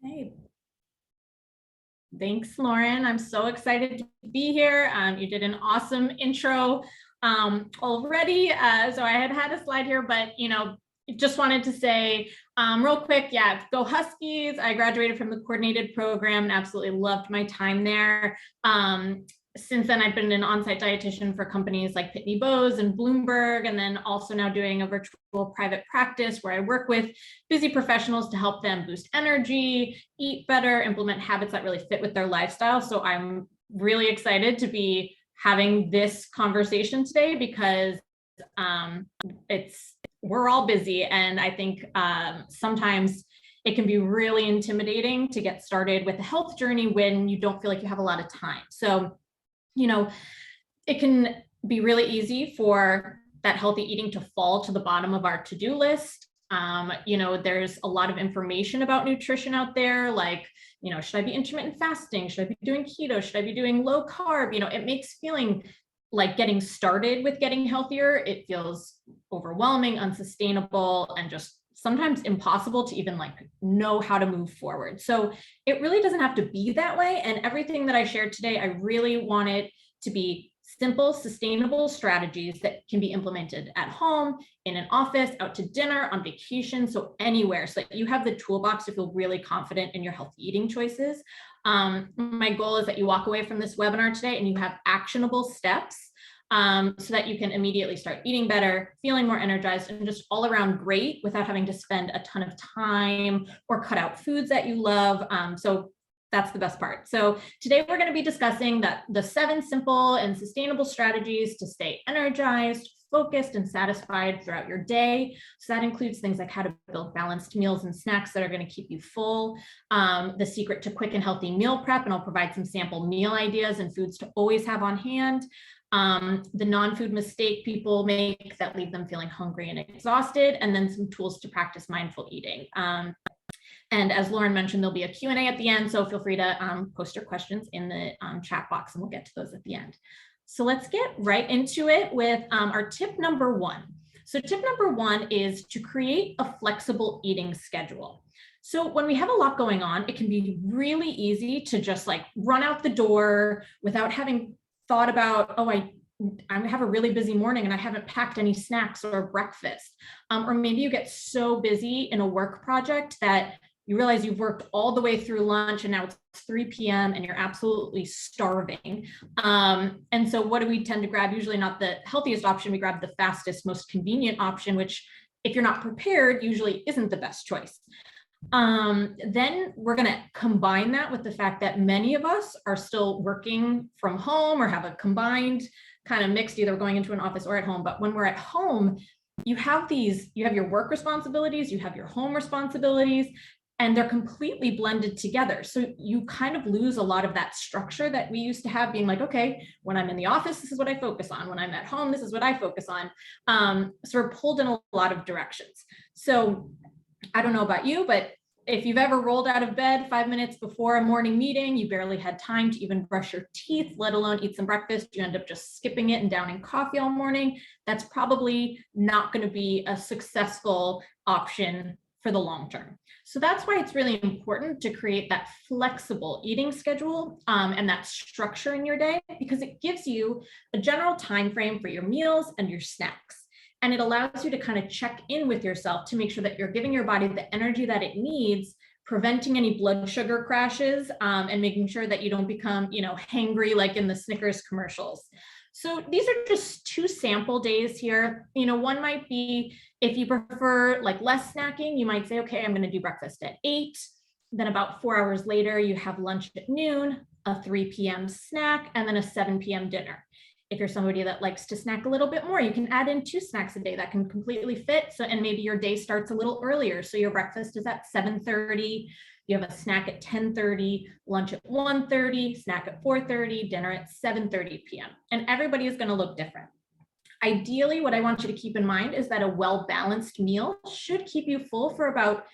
Hey, thanks, Lauren. I'm so excited to be here. You did an awesome intro already. So I had a slide here, but just wanted to say real quick, yeah, go Huskies. I graduated from the coordinated program and absolutely loved my time there. Since then, I've been an on-site dietitian for companies like Pitney Bowes and Bloomberg, and then also now doing a virtual private practice where I work with busy professionals to help them boost energy, eat better, implement habits that really fit with their lifestyle. So I'm really excited to be having this conversation today because we're all busy, and I think sometimes it can be really intimidating to get started with a health journey when you don't feel like you have a lot of time. So it can be really easy for that healthy eating to fall to the bottom of our to-do list. There's a lot of information about nutrition out there, like, should I be intermittent fasting? Should I be doing keto? Should I be doing low carb? It makes feeling like getting started with getting healthier, it feels overwhelming, unsustainable, and just sometimes impossible to even know how to move forward. So it really doesn't have to be that way. And everything that I shared today, I really want it to be simple, sustainable strategies that can be implemented at home, in an office, out to dinner, on vacation, so anywhere, so that you have the toolbox to feel really confident in your healthy eating choices. My goal is that you walk away from this webinar today and you have actionable steps so that you can immediately start eating better, feeling more energized, and just all around great without having to spend a ton of time or cut out foods that you love. So that's the best part. So today we're going to be discussing the 7 simple and sustainable strategies to stay energized, focused, and satisfied throughout your day. So that includes things like how to build balanced meals and snacks that are going to keep you full, the secret to quick and healthy meal prep, and I'll provide some sample meal ideas and foods to always have on hand, the non-food mistake people make that leave them feeling hungry and exhausted, and then some tools to practice mindful eating. And as Lauren mentioned, there'll be a Q&A at the end, so feel free to post your questions in the chat box, and we'll get to those at the end. So let's get right into it with our tip number 1. So tip number 1 is to create a flexible eating schedule. So when we have a lot going on, it can be really easy to just run out the door without having thought about, oh, I have a really busy morning and I haven't packed any snacks or breakfast. Or maybe you get so busy in a work project that you realize you've worked all the way through lunch and now it's 3 p.m. and you're absolutely starving. And so what do we tend to grab? Usually not the healthiest option. We grab the fastest, most convenient option, which if you're not prepared, usually isn't the best choice. Then we're going to combine that with the fact that many of us are still working from home or have a combined kind of mixed, either going into an office or at home. But when we're at home, you have your work responsibilities, you have your home responsibilities, and they're completely blended together. So you kind of lose a lot of that structure that we used to have, being like, okay, when I'm in the office, this is what I focus on. When I'm at home, this is what I focus on. So we're pulled in a lot of directions. So I don't know about you, but if you've ever rolled out of bed 5 minutes before a morning meeting, you barely had time to even brush your teeth, let alone eat some breakfast, you end up just skipping it and downing coffee all morning, that's probably not going to be a successful option for the long term. So that's why it's really important to create that flexible eating schedule and that structure in your day, because it gives you a general time frame for your meals and your snacks. And it allows you to kind of check in with yourself to make sure that you're giving your body the energy that it needs, preventing any blood sugar crashes, and making sure that you don't become, hangry like in the Snickers commercials. So these are just 2 sample days here. One might be, if you prefer less snacking, you might say, okay, I'm going to do breakfast at 8. Then about 4 hours later, you have lunch at noon, a 3 p.m. snack, and then a 7 p.m. dinner. If you're somebody that likes to snack a little bit more, you can add in 2 snacks a day that can completely fit. So, and maybe your day starts a little earlier. So your breakfast is at 7:30, you have a snack at 10:30, lunch at 1:30, snack at 4:30, dinner at 7:30 p.m. And everybody is going to look different. Ideally, what I want you to keep in mind is that a well-balanced meal should keep you full for about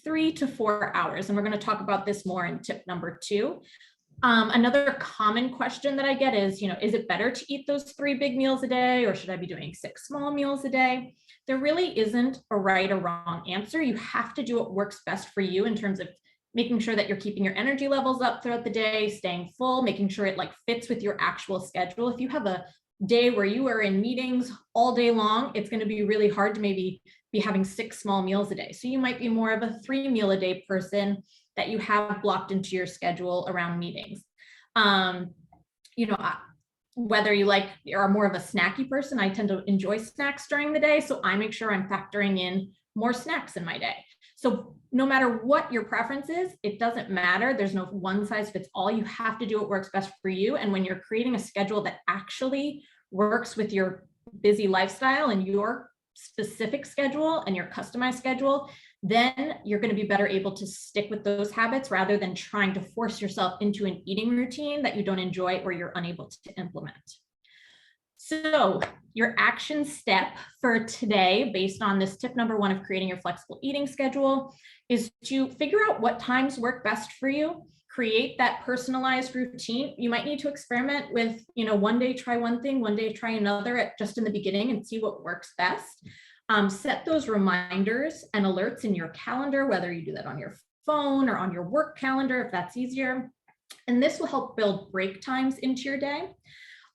3 to 4 hours. And we're going to talk about this more in tip number 2. Another common question that I get is, is it better to eat those 3 big meals a day, or should I be doing 6 small meals a day? There really isn't a right or wrong answer. You have to do what works best for you in terms of making sure that you're keeping your energy levels up throughout the day, staying full, making sure it like fits with your actual schedule. If you have a day where you are in meetings all day long, it's going to be really hard to maybe be having 6 small meals a day. So you might be more of a 3 meal a day person that you have blocked into your schedule around meetings. You know, whether you like are more of a snacky person, I tend to enjoy snacks during the day. So I make sure I'm factoring in more snacks in my day. So no matter what your preference is, it doesn't matter. There's no one size fits all. You have to do what works best for you. And when you're creating a schedule that actually works with your busy lifestyle and your specific schedule and your customized schedule, then you're going to be better able to stick with those habits rather than trying to force yourself into an eating routine that you don't enjoy or you're unable to implement. So your action step for today, based on this tip number 1 of creating your flexible eating schedule, is to figure out what times work best for you. Create that personalized routine. You might need to experiment with, you know, one day try one thing, one day try another just in the beginning and see what works best. Set those reminders and alerts in your calendar, whether you do that on your phone or on your work calendar, if that's easier. And this will help build break times into your day.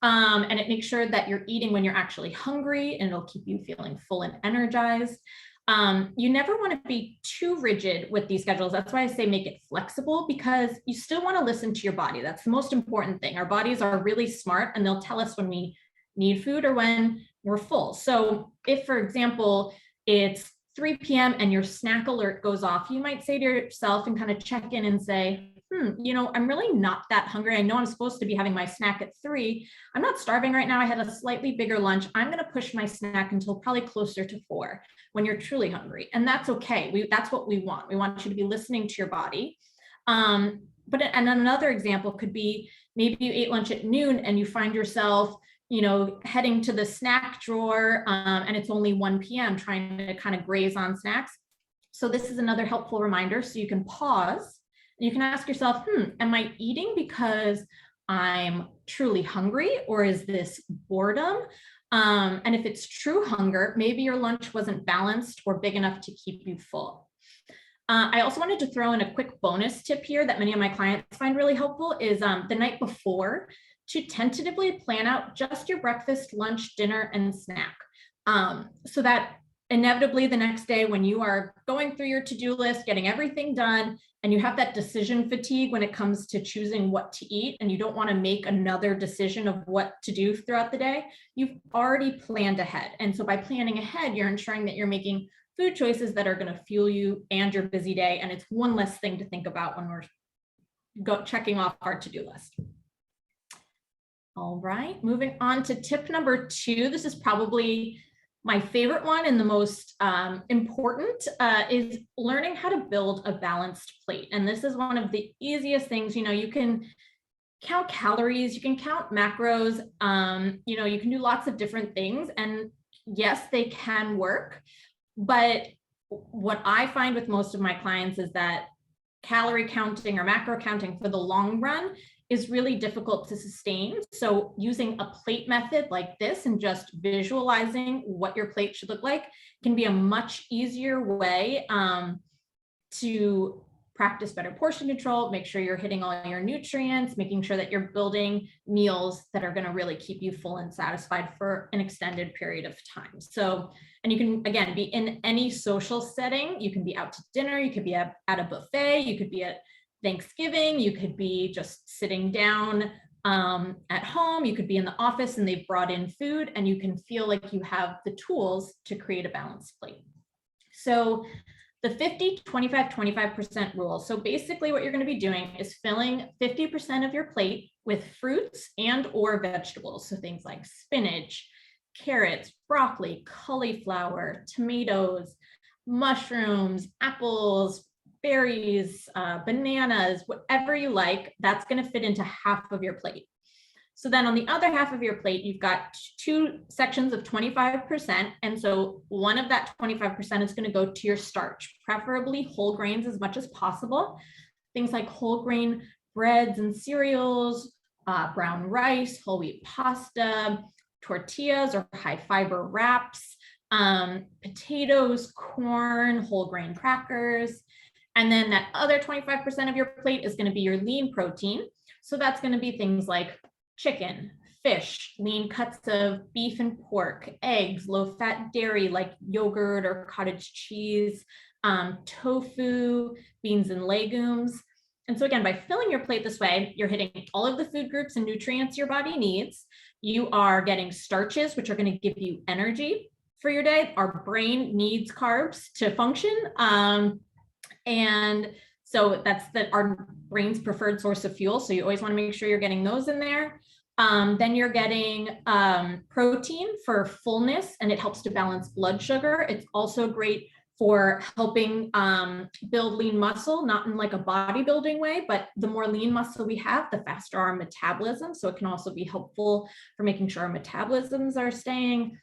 And it makes sure that you're eating when you're actually hungry, and it'll keep you feeling full and energized. You never want to be too rigid with these schedules. That's why I say make it flexible, because you still want to listen to your body. That's the most important thing. Our bodies are really smart, and they'll tell us when we need food or when we're full. So if, for example, it's 3 p.m. and your snack alert goes off, you might say to yourself and kind of check in and say, you know, I'm really not that hungry. I know I'm supposed to be having my snack at 3. I'm not starving right now. I had a slightly bigger lunch. I'm going to push my snack until probably closer to 4 when you're truly hungry. And that's okay. That's what we want. We want you to be listening to your body. And another example could be maybe you ate lunch at noon and you find yourself, you know, heading to the snack drawer and it's only 1 p.m. trying to kind of graze on snacks. So this is another helpful reminder. So you can pause. You can ask yourself, am I eating because I'm truly hungry, or is this boredom? And if it's true hunger, maybe your lunch wasn't balanced or big enough to keep you full. I also wanted to throw in a quick bonus tip here that many of my clients find really helpful is the night before to tentatively plan out just your breakfast, lunch, dinner, and snack. So that inevitably the next day when you are going through your to-do list, getting everything done, and you have that decision fatigue when it comes to choosing what to eat, and you don't want to make another decision of what to do throughout the day, you've already planned ahead. And so by planning ahead, you're ensuring that you're making food choices that are going to fuel you and your busy day. And it's one less thing to think about when we're checking off our to-do list. All right, moving on to tip number 2. This is probably my favorite one and the most important is learning how to build a balanced plate. And this is one of the easiest things. You know, you can count calories, you can count macros, you know, you can do lots of different things. And yes, they can work. But what I find with most of my clients is that calorie counting or macro counting for the long run is really difficult to sustain. So using a plate method like this and just visualizing what your plate should look like can be a much easier way to practice better portion control, make sure you're hitting all your nutrients, making sure that you're building meals that are going to really keep you full and satisfied for an extended period of time. So, and you can, again, be in any social setting. You can be out to dinner, you could be at a buffet, you could be at Thanksgiving, you could be just sitting down at home, you could be in the office and they've brought in food, and you can feel like you have the tools to create a balanced plate. So the 50-25-25% rule. So basically what you're going to be doing is filling 50% of your plate with fruits and or vegetables. So things like spinach, carrots, broccoli, cauliflower, tomatoes, mushrooms, apples, berries, bananas, whatever you like, that's going to fit into half of your plate. So then on the other half of your plate, you've got 2 sections of 25%. And so one of that 25% is going to go to your starch, preferably whole grains as much as possible. Things like whole grain breads and cereals, brown rice, whole wheat pasta, tortillas or high fiber wraps, potatoes, corn, whole grain crackers. And then that other 25% of your plate is going to be your lean protein. So that's going to be things like chicken, fish, lean cuts of beef and pork, eggs, low-fat dairy like yogurt or cottage cheese, tofu, beans and legumes. And so again, by filling your plate this way, you're hitting all of the food groups and nutrients your body needs. You are getting starches, which are going to give you energy for your day. Our brain needs carbs to function. And so that's our brain's preferred source of fuel. So you always want to make sure you're getting those in there. Then you're getting protein for fullness, and it helps to balance blood sugar. It's also great for helping build lean muscle, not in like a bodybuilding way, but the more lean muscle we have, the faster our metabolism. So it can also be helpful for making sure our metabolisms are staying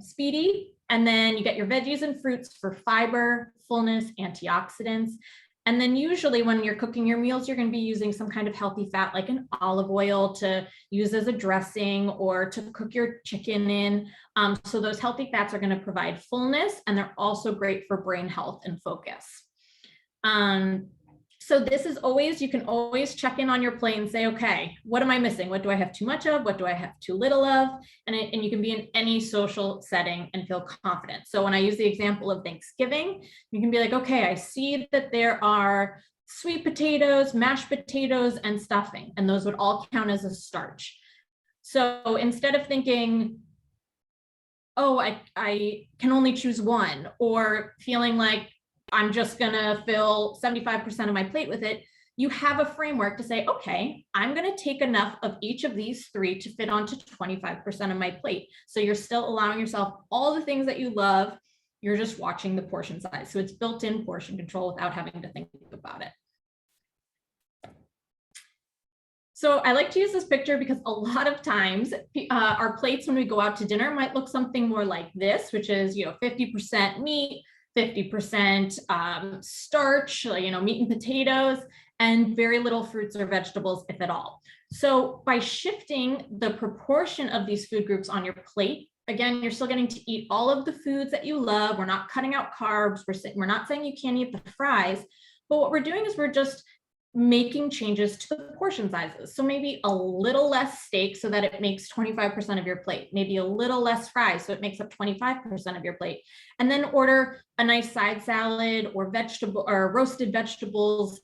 speedy. And then you get your veggies and fruits for fiber, fullness, antioxidants. And then usually when you're cooking your meals, you're going to be using some kind of healthy fat like an olive oil to use as a dressing or to cook your chicken in. So those healthy fats are going to provide fullness, and they're also great for brain health and focus. So this is always, you can always check in on your plate and say, okay, what am I missing? What do I have too much of? What do I have too little of? And you can be in any social setting and feel confident. So when I use the example of Thanksgiving, you can be like, okay, I see that there are sweet potatoes, mashed potatoes, and stuffing, and those would all count as a starch. So instead of thinking, oh, I can only choose one, or feeling like I'm just going to fill 75% of my plate with it, you have a framework to say, okay, I'm going to take enough of each of these three to fit onto 25% of my plate. So you're still allowing yourself all the things that you love. You're just watching the portion size. So it's built-in portion control without having to think about it. So I like to use this picture because a lot of times our plates when we go out to dinner might look something more like this, which is, 50% meat, 50% starch, meat and potatoes, and very little fruits or vegetables, if at all. So by shifting the proportion of these food groups on your plate, again, you're still getting to eat all of the foods that you love. We're not cutting out carbs. We're not saying you can't eat the fries, but what we're doing is we're just making changes to the portion sizes. So maybe a little less steak so that it makes 25% of your plate, maybe a little less fries so it makes up 25% of your plate, and then order a nice side salad or vegetable or roasted vegetables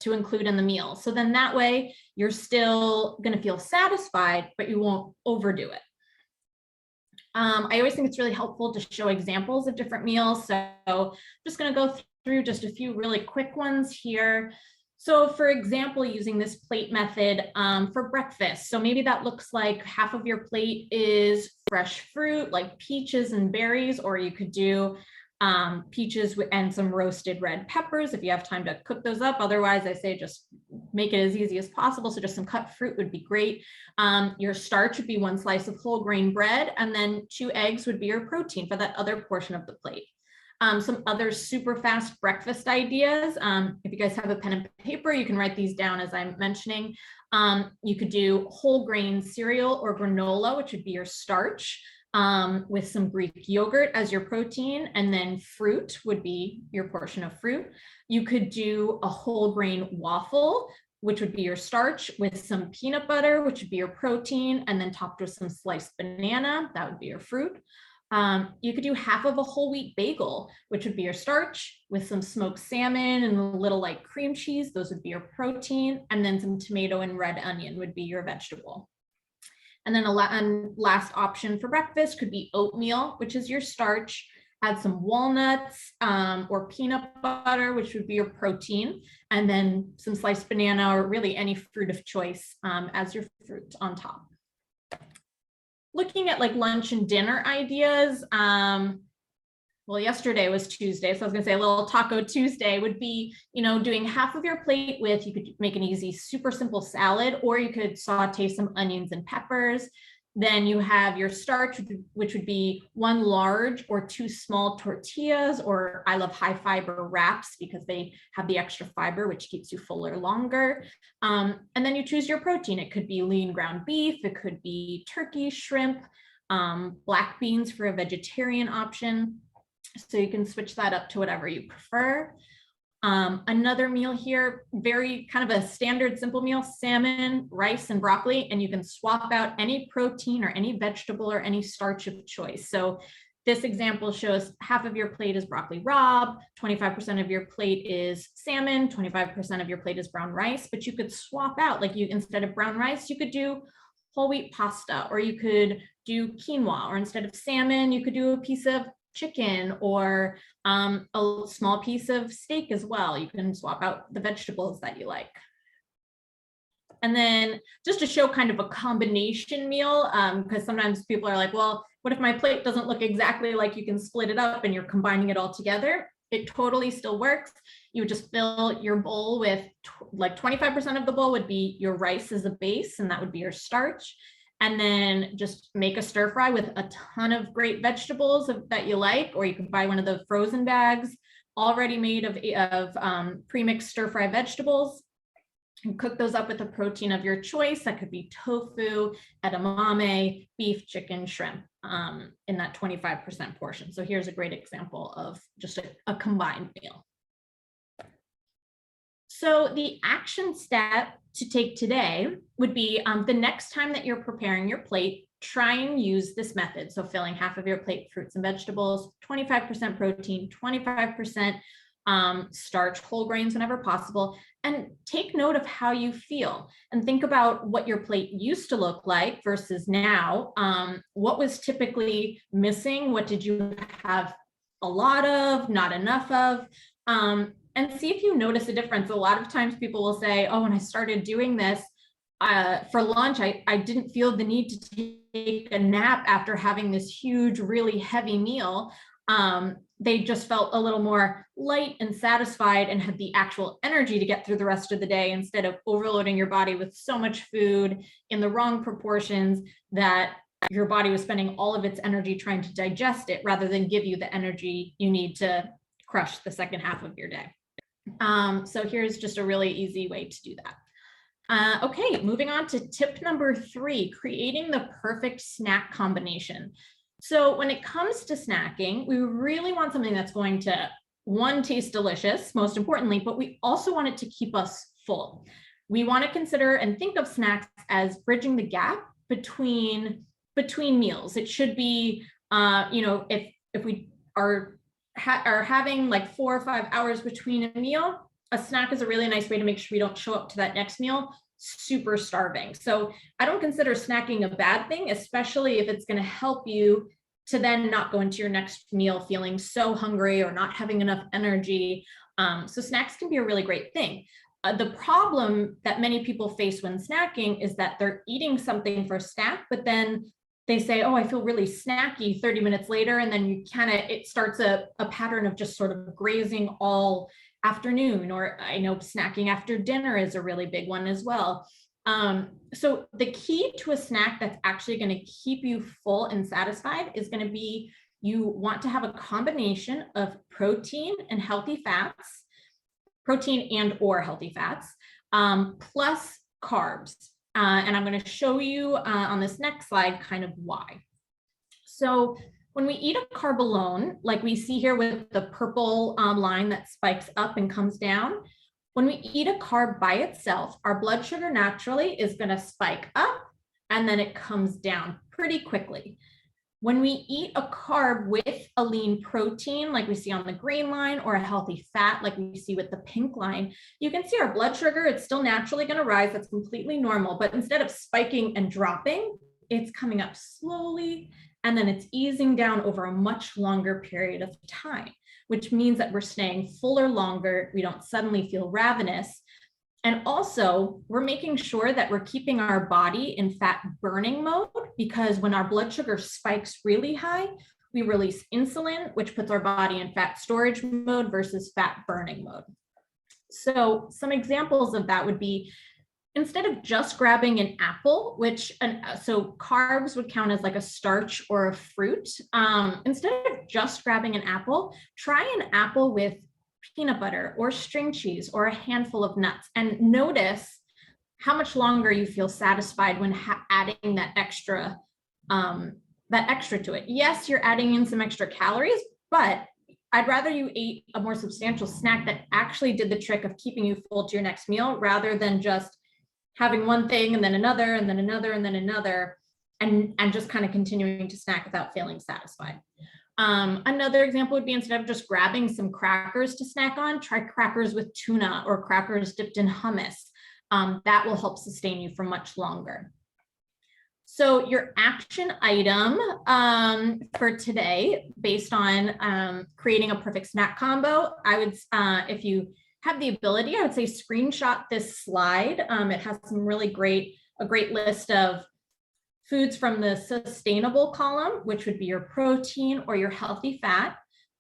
to include in the meal. So then that way you're still going to feel satisfied, but you won't overdo it. I always think it's really helpful to show examples of different meals. So I'm just going to go through just a few really quick ones here. So for example, using this plate method for breakfast. So maybe that looks like half of your plate is fresh fruit like peaches and berries, or you could do peaches and some roasted red peppers if you have time to cook those up. Otherwise, I say just make it as easy as possible. So just some cut fruit would be great. Your starch would be 1 slice of whole grain bread, and then 2 eggs would be your protein for that other portion of the plate. Some other super fast breakfast ideas. If you guys have a pen and paper, you can write these down as I'm mentioning. You could do whole grain cereal or granola, which would be your starch, with some Greek yogurt as your protein, and then fruit would be your portion of fruit. You could do a whole grain waffle, which would be your starch, with some peanut butter, which would be your protein, and then topped with some sliced banana, that would be your fruit. You could do half of a whole wheat bagel, which would be your starch, with some smoked salmon and a little like cream cheese, those would be your protein, and then some tomato and red onion would be your vegetable. And then a last option for breakfast could be oatmeal, which is your starch. Add some walnuts or peanut butter, which would be your protein, and then some sliced banana or really any fruit of choice as your fruit on top. Looking at like lunch and dinner ideas, well, yesterday was Tuesday, so I was gonna say a little Taco Tuesday would be, doing half of your plate with, you could make an easy, super simple salad, or you could saute some onions and peppers. Then you have your starch, which would be 1 large or 2 small tortillas, or I love high fiber wraps because they have the extra fiber, which keeps you fuller longer. And then you choose your protein. It could be lean ground beef, it could be turkey, shrimp, black beans for a vegetarian option. So you can switch that up to whatever you prefer. Another meal here, very kind of a standard simple meal, salmon, rice, and broccoli, and you can swap out any protein or any vegetable or any starch of choice. So this example shows half of your plate is broccoli rabe, 25% of your plate is salmon, 25% of your plate is brown rice, but you could swap out, like instead of brown rice, you could do whole wheat pasta, or you could do quinoa, or instead of salmon, you could do a piece of chicken or a small piece of steak as well. You can swap out the vegetables that you like. And then just to show kind of a combination meal, because sometimes people are like, well, what if my plate doesn't look exactly like you can split it up and you're combining it all together? It totally still works. You would just fill your bowl with like 25% of the bowl would be your rice as a base, and that would be your starch. And then just make a stir fry with a ton of great vegetables that you like, or you can buy one of the frozen bags already made of pre-mixed stir fry vegetables, and cook those up with the protein of your choice. That could be tofu, edamame, beef, chicken, shrimp in that 25% portion. So here's a great example of just a combined meal. So the action step to take today would be the next time that you're preparing your plate, try and use this method. So filling half of your plate fruits and vegetables, 25% protein, 25% starch, whole grains whenever possible, and take note of how you feel and think about what your plate used to look like versus now. What was typically missing? What did you have a lot of, not enough of? And see if you notice a difference. A lot of times people will say, oh, when I started doing this for lunch, I didn't feel the need to take a nap after having this huge, really heavy meal. They just felt a little more light and satisfied and had the actual energy to get through the rest of the day instead of overloading your body with so much food in the wrong proportions that your body was spending all of its energy trying to digest it rather than give you the energy you need to crush the second half of your day. So here's just a really easy way to do that. Okay, moving on to tip number 3, creating the perfect snack combination. So when it comes to snacking, we really want something that's going to, one, taste delicious, most importantly, but we also want it to keep us full. We want to consider and think of snacks as bridging the gap between meals. It should be, if we are having like 4 or 5 hours between a meal, a snack is a really nice way to make sure we don't show up to that next meal super starving. So I don't consider snacking a bad thing, especially if it's going to help you to then not go into your next meal feeling so hungry or not having enough energy. So snacks can be a really great thing. The problem that many people face when snacking is that they're eating something for a snack, but then they say, oh, I feel really snacky 30 minutes later. And then it starts a pattern of just sort of grazing all afternoon, or I know snacking after dinner is a really big one as well. So the key to a snack that's actually going to keep you full and satisfied is going to be, you want to have a combination of protein and healthy fats, protein and or healthy fats, plus carbs. And I'm going to show you on this next slide kind of why. So when we eat a carb alone, like we see here with the purple line that spikes up and comes down, when we eat a carb by itself, our blood sugar naturally is going to spike up and then it comes down pretty quickly. When we eat a carb with a lean protein, like we see on the green line, or a healthy fat, like we see with the pink line, you can see our blood sugar, it's still naturally going to rise. That's completely normal. But instead of spiking and dropping, it's coming up slowly, and then it's easing down over a much longer period of time, which means that we're staying fuller longer. We don't suddenly feel ravenous. And also, we're making sure that we're keeping our body in fat burning mode, because when our blood sugar spikes really high, we release insulin, which puts our body in fat storage mode versus fat burning mode. So some examples of that would be, instead of just grabbing an apple, so carbs would count as like a starch or a fruit. Instead of just grabbing an apple, try an apple with peanut butter or string cheese or a handful of nuts, and notice how much longer you feel satisfied when adding that extra to it. Yes, you're adding in some extra calories, but I'd rather you ate a more substantial snack that actually did the trick of keeping you full to your next meal, rather than just having one thing and then another and then another and then another, and just kind of continuing to snack without feeling satisfied. Another example would be, instead of just grabbing some crackers to snack on, try crackers with tuna or crackers dipped in hummus. That will help sustain you for much longer. So your action item for today, based on creating a perfect snack combo, I would, if you have the ability, I would say screenshot this slide. It has some really a great list of foods from the sustainable column, which would be your protein or your healthy fat,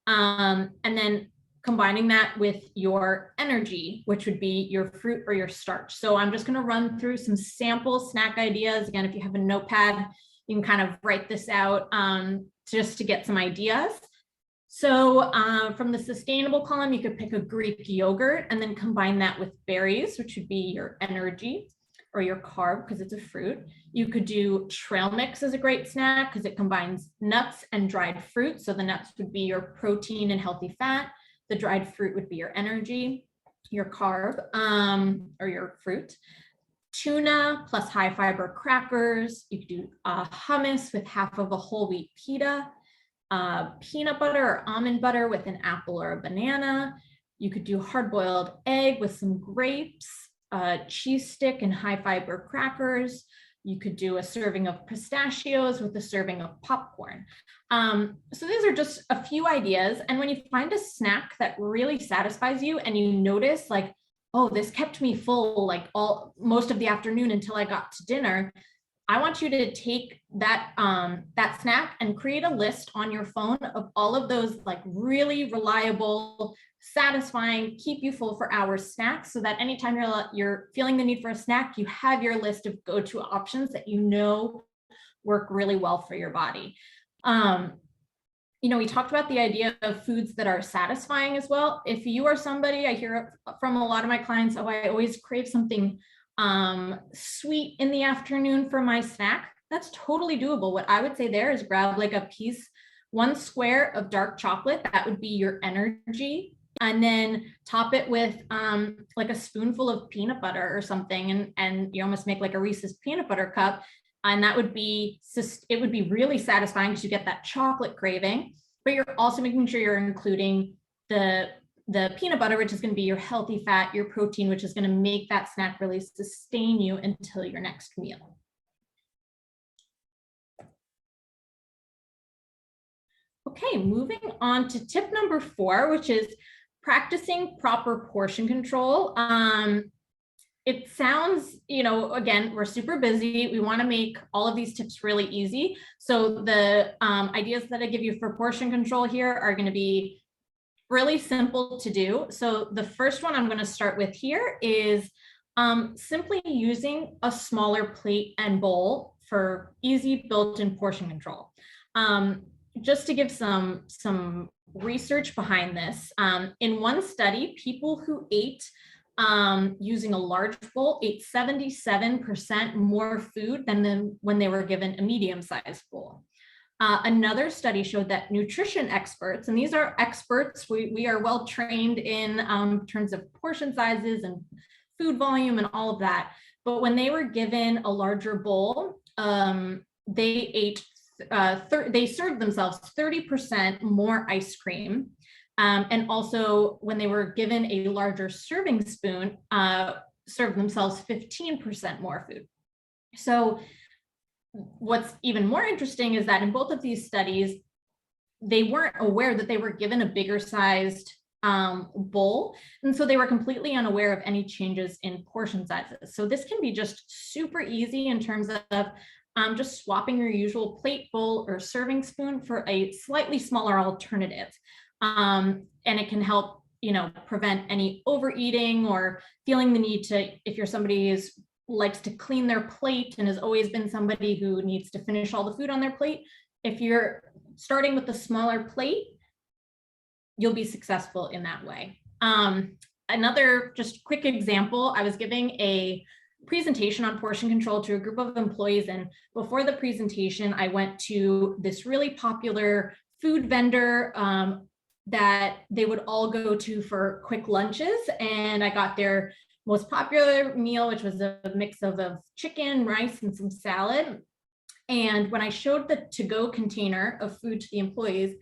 and then combining that with your energy, which would be your fruit or your starch. So I'm just going to run through some sample snack ideas. Again, if you have a notepad, you can kind of write this out just to get some ideas. So from the sustainable column, you could pick a Greek yogurt and then combine that with berries, which would be your energy or your carb, because it's a fruit. You could do trail mix as a great snack because it combines nuts and dried fruit. So the nuts would be your protein and healthy fat. The dried fruit would be your energy, your carb, or your fruit. Tuna plus high fiber crackers. You could do hummus with half of a whole wheat pita. Peanut butter or almond butter with an apple or a banana. You could do hard-boiled egg with some grapes, cheese stick and high fiber crackers. You could do a serving of pistachios with a serving of popcorn. So these are just a few ideas. And when you find a snack that really satisfies you and you notice like, oh, this kept me full like most of the afternoon until I got to dinner, I want you to take that, that snack and create a list on your phone of all of those like really reliable, satisfying, keep you full for hours snacks, so that anytime you're feeling the need for a snack, you have your list of go-to options that you know work really well for your body. You know, we talked about the idea of foods that are satisfying as well. If you are somebody, I hear from a lot of my clients, oh, I always crave something sweet in the afternoon for my snack. That's totally doable. What I would say there is grab like one square of dark chocolate. That would be your energy. And then top it with like a spoonful of peanut butter or something. And you almost make like a Reese's peanut butter cup. And that would be, it would be really satisfying because you get that chocolate craving, but you're also making sure you're including the peanut butter, which is going to be your healthy fat, your protein, which is going to make that snack really sustain you until your next meal. Okay, moving on to tip number 4, which is practicing proper portion control. It sounds, you know, again, we're super busy. We want to make all of these tips really easy. So the ideas that I give you for portion control here are going to be really simple to do. So the first one I'm going to start with here is simply using a smaller plate and bowl for easy built-in portion control. Just to give some research behind this, in one study, people who ate using a large bowl ate 77% more food than when they were given a medium-sized bowl. Another study showed that nutrition experts, and these are experts, we are well trained in terms of portion sizes and food volume and all of that, but when they were given a larger bowl, they served themselves 30% more ice cream. And also when they were given a larger serving spoon, served themselves 15% more food. So what's even more interesting is that in both of these studies, they weren't aware that they were given a bigger sized bowl. And so they were completely unaware of any changes in portion sizes. So this can be just super easy in terms of just swapping your usual plate, bowl, or serving spoon for a slightly smaller alternative. And it can help, you know, prevent any overeating or feeling the need to, if you're somebody who likes to clean their plate and has always been somebody who needs to finish all the food on their plate, if you're starting with a smaller plate, you'll be successful in that way. Another just quick example, I was giving a presentation on portion control to a group of employees, and before the presentation, I went to this really popular food vendor that they would all go to for quick lunches. And I got their most popular meal, which was a mix of chicken, rice, and some salad. And when I showed the to-go container of food to the employees,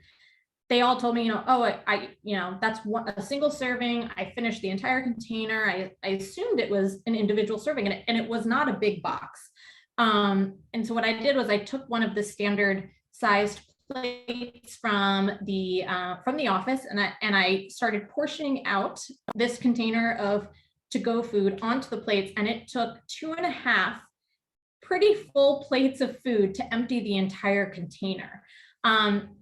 they all told me, that's a single serving. I finished the entire container. I assumed it was an individual serving, and it was not a big box. And so what I did was I took one of the standard sized plates from the office, and I started portioning out this container of to-go food onto the plates, and it took 2.5 pretty full plates of food to empty the entire container.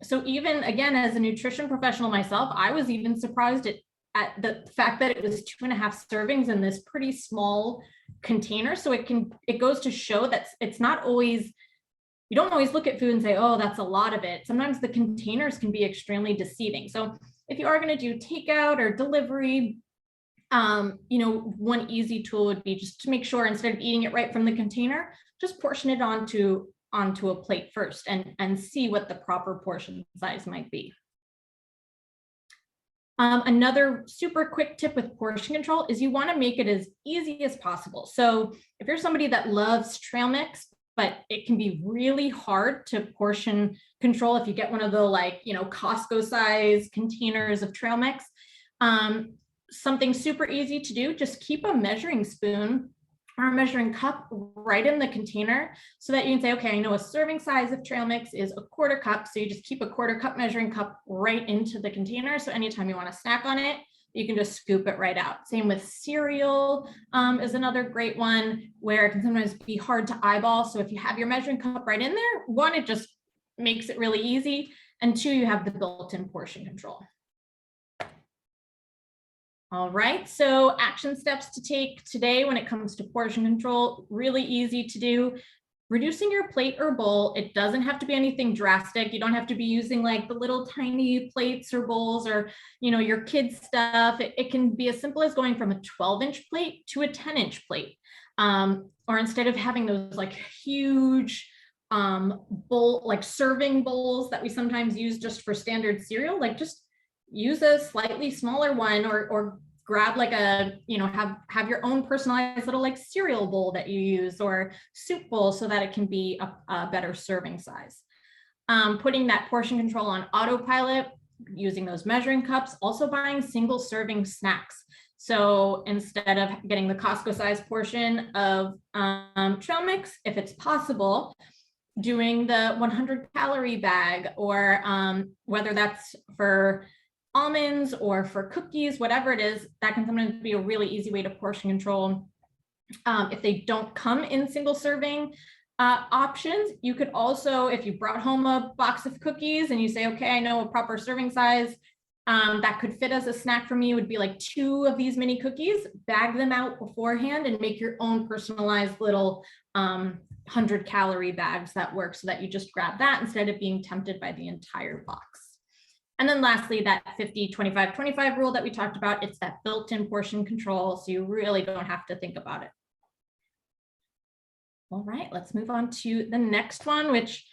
So even, again, as a nutrition professional myself, I was even surprised at the fact that it was 2.5 servings in this pretty small container. So it goes to show that it's not always, you don't always look at food and say, oh, that's a lot of it. Sometimes the containers can be extremely deceiving. So if you are going to do takeout or delivery, one easy tool would be just to make sure, instead of eating it right from the container, just portion it onto a plate first and see what the proper portion size might be. Another super quick tip with portion control is you want to make it as easy as possible. So if you're somebody that loves trail mix, but it can be really hard to portion control if you get one of the Costco size containers of trail mix, something super easy to do, just keep a measuring spoon or a measuring cup right in the container so that you can say, okay, I know a serving size of trail mix is 1/4 cup. So you just keep a 1/4 cup measuring cup right into the container. So anytime you want to snack on it, you can just scoop it right out. Same with cereal is another great one where it can sometimes be hard to eyeball. So if you have your measuring cup right in there, one, it just makes it really easy. And two, you have the built-in portion control. All right, so action steps to take today when it comes to portion control, really easy to do. Reducing your plate or bowl, it doesn't have to be anything drastic. You don't have to be using like the little tiny plates or bowls or, your kids' stuff. It can be as simple as going from a 12-inch plate to a 10-inch plate. Or instead of having those like huge bowl, like serving bowls that we sometimes use just for standard cereal, like just use a slightly smaller one or grab like a, have your own personalized little like cereal bowl that you use or soup bowl so that it can be a better serving size. Putting that portion control on autopilot, using those measuring cups, also buying single serving snacks. So instead of getting the Costco size portion of trail mix, if it's possible, doing the 100 calorie bag, or whether that's for almonds or for cookies, whatever it is, that can sometimes be a really easy way to portion control. If they don't come in single serving options, you could also, if you brought home a box of cookies and you say, okay, I know a proper serving size that could fit as a snack for me would be like 2 of these mini cookies, bag them out beforehand and make your own personalized little 100 calorie bags that work, so that you just grab that instead of being tempted by the entire box. And then lastly, that 50-25-25 rule that we talked about, it's that built-in portion control, so you really don't have to think about it. All right, let's move on to the next one, which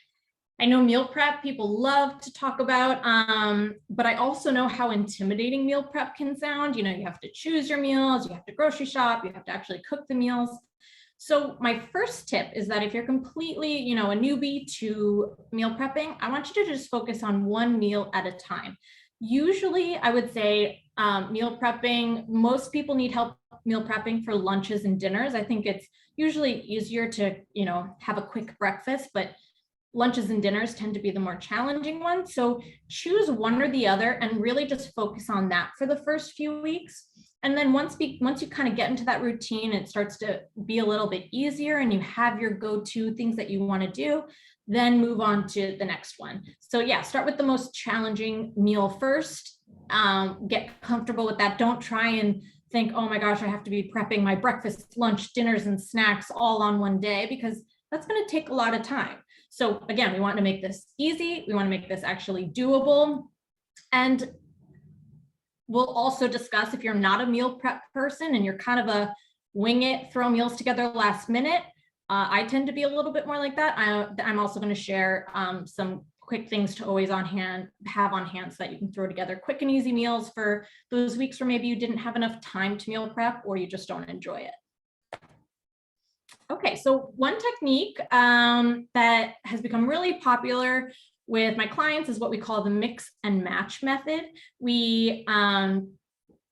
I know meal prep people love to talk about, but I also know how intimidating meal prep can sound. You have to choose your meals, you have to grocery shop, you have to actually cook the meals. So my first tip is that if you're completely, a newbie to meal prepping, I want you to just focus on one meal at a time. Usually I would say meal prepping, most people need help meal prepping for lunches and dinners. I think it's usually easier to, have a quick breakfast, but lunches and dinners tend to be the more challenging ones. So choose one or the other and really just focus on that for the first few weeks. And then once you kind of get into that routine, it starts to be a little bit easier and you have your go-to things that you want to do, then move on to the next one. So yeah, start with the most challenging meal first. Get comfortable with that. Don't try and think, oh my gosh, I have to be prepping my breakfast, lunch, dinners, and snacks all on one day, because that's going to take a lot of time. So again, we want to make this easy. We want to make this actually doable. And we'll also discuss, if you're not a meal prep person and you're kind of a wing it, throw meals together last minute, I tend to be a little bit more like that. I'm also going to share some quick things to always have on hand so that you can throw together quick and easy meals for those weeks where maybe you didn't have enough time to meal prep or you just don't enjoy it. Okay, so one technique that has become really popular with my clients is what we call the mix and match method. We,